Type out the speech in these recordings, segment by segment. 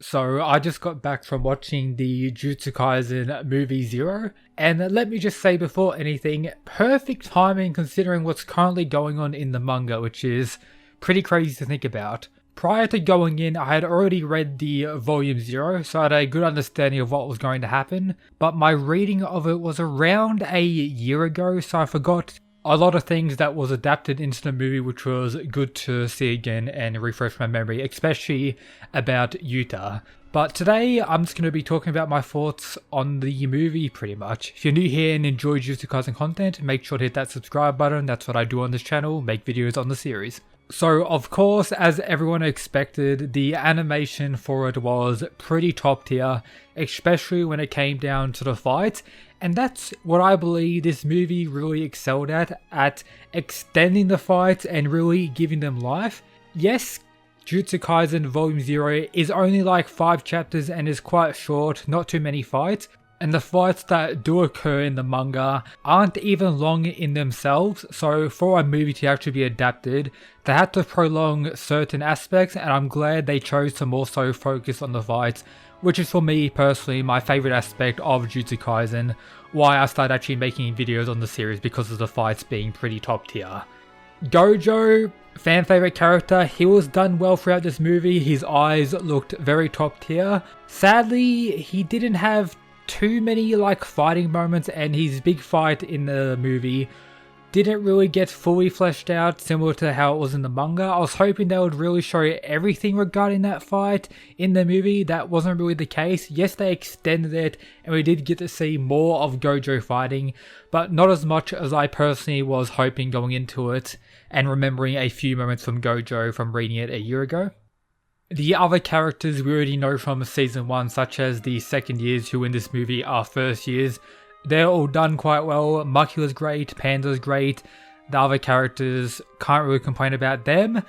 So I just got back from watching the Jujutsu Kaisen movie Zero, and let me just say before anything, perfect timing considering what's currently going on in the manga, which is pretty crazy to think about. Prior to going in, I had already read the Volume Zero, so I had a good understanding of what was going to happen, but my reading of it was around a year ago, so I forgot a lot of things that was adapted into the movie, which was good to see again and refresh my memory, especially about Yuta. But today, I'm just going to be talking about my thoughts on the movie pretty much. If you're new here and enjoy Jujutsu Kaisen content, make sure to hit that subscribe button. That's what I do on this channel, make videos on the series. So, of course, as everyone expected, the animation for it was pretty top tier, especially when it came down to the fights. And that's what I believe this movie really excelled at extending the fights and really giving them life. Yes, Jujutsu Kaisen Volume 0 is only like 5 chapters and is quite short, not too many fights. And the fights that do occur in the manga aren't even long in themselves, so for a movie to actually be adapted, they had to prolong certain aspects, and I'm glad they chose to more so focus on the fights, which is for me personally my favourite aspect of Jujutsu Kaisen, why I started actually making videos on the series because of the fights being pretty top tier. Gojo, fan favourite character, he was done well throughout this movie, his eyes looked very top tier. Sadly, he didn't have too many like fighting moments, and his big fight in the movie didn't really get fully fleshed out similar to how it was in the manga. I was hoping they would really show everything regarding that fight in the movie. That wasn't really the case. Yes, they extended it and we did get to see more of Gojo fighting, but not as much as I personally was hoping going into it and remembering a few moments from Gojo from reading it a year ago. The other characters we already know from season 1, such as the second years who in this movie are first years, they're all done quite well. Maki was great, Panda's great, the other characters can't really complain about them.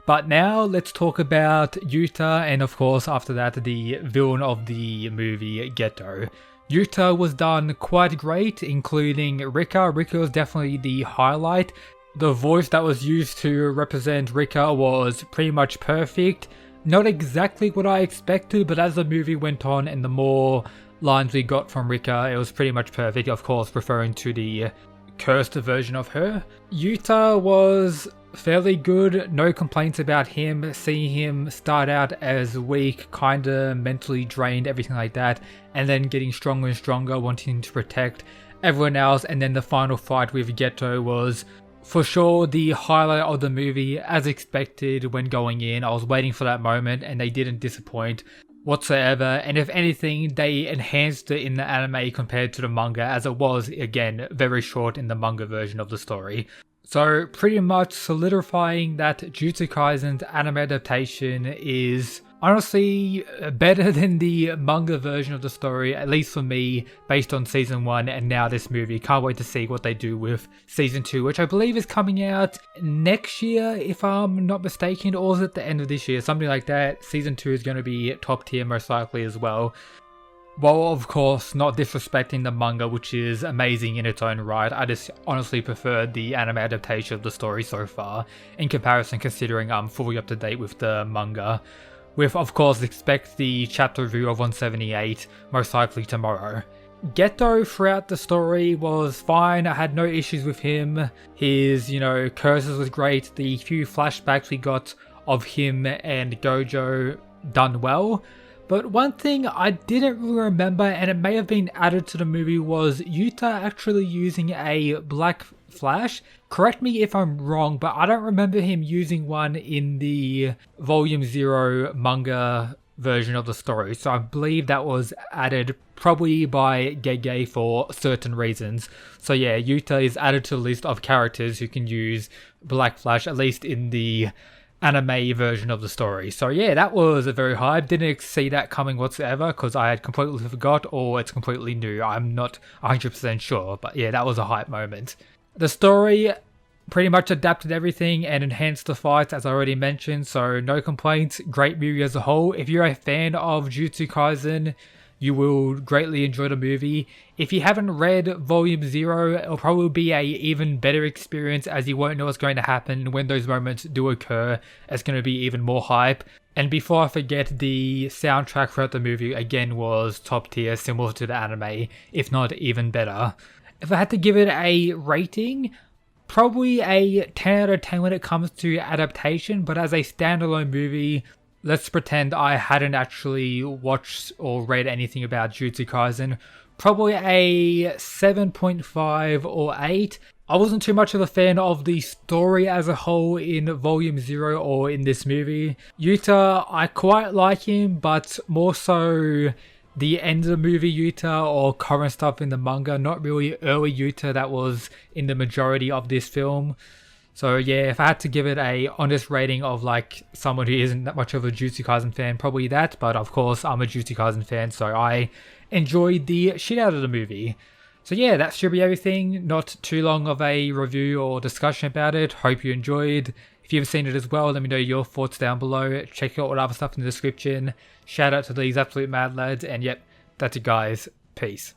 But now let's talk about Yuta, and of course after that the villain of the movie, Geto. Yuta was done quite great, including Rika. Rika was definitely the highlight. The voice that was used to represent Rika was pretty much perfect. Not exactly what I expected, but as the movie went on and the more lines we got from Rika, it was pretty much perfect, of course referring to the cursed version of her. Yuta was fairly good, no complaints about him. Seeing him start out as weak, kinda mentally drained, everything like that, and then getting stronger and stronger, wanting to protect everyone else, and then the final fight with Geto was for sure the highlight of the movie. As expected when going in, I was waiting for that moment and they didn't disappoint whatsoever, and if anything they enhanced it in the anime compared to the manga, as it was again very short in the manga version of the story. So pretty much solidifying that Jujutsu Kaisen's anime adaptation is honestly better than the manga version of the story, at least for me, based on season 1 and now this movie. Can't wait to see what they do with season 2, which I believe is coming out next year if I'm not mistaken, or is it the end of this year, something like that. Season 2 is going to be top tier most likely as well. While of course not disrespecting the manga, which is amazing in its own right, I just honestly prefer the anime adaptation of the story so far in comparison, considering I'm fully up to date with the manga. With, of course, expect the chapter review of 178 most likely tomorrow. Geto throughout the story was fine, I had no issues with him. His, curses was great, the few flashbacks we got of him and Gojo done well. But one thing I didn't really remember, and it may have been added to the movie, was Yuta actually using a black flash. Correct me if I'm wrong, but I don't remember him using one in the Volume 0 manga version of the story. So I believe that was added probably by Gege for certain reasons. So yeah, Yuta is added to the list of characters who can use Black Flash, at least in the anime version of the story. So yeah, that was a very hype. Didn't see that coming whatsoever because I had completely forgot, or it's completely new. I'm not 100% sure, but yeah, that was a hype moment. The story pretty much adapted everything and enhanced the fights, as I already mentioned, so no complaints. Great movie as a whole. If you're a fan of Jujutsu Kaisen, you will greatly enjoy the movie. If you haven't read Volume 0, it'll probably be a even better experience, as you won't know what's going to happen when those moments do occur. It's going to be even more hype. And before I forget, the soundtrack throughout the movie again was top tier, similar to the anime, if not even better. If I had to give it a rating, probably a 10 out of 10 when it comes to adaptation, but as a standalone movie, let's pretend I hadn't actually watched or read anything about Jujutsu Kaisen. Probably a 7.5 or 8. I wasn't too much of a fan of the story as a whole in Volume 0 or in this movie. Yuta, I quite like him, but more so the end of the movie Yuta or current stuff in the manga, not really early Yuta that was in the majority of this film. So yeah, if I had to give it a honest rating of like someone who isn't that much of a Jujutsu Kaisen fan, probably that. But of course, I'm a Jujutsu Kaisen fan, so I enjoyed the shit out of the movie. So yeah, that should be everything. Not too long of a review or discussion about it. Hope you enjoyed. If you've seen it as well, let me know your thoughts down below. Check out all the other stuff in the description. Shout out to these absolute mad lads. And yep, that's it guys. Peace.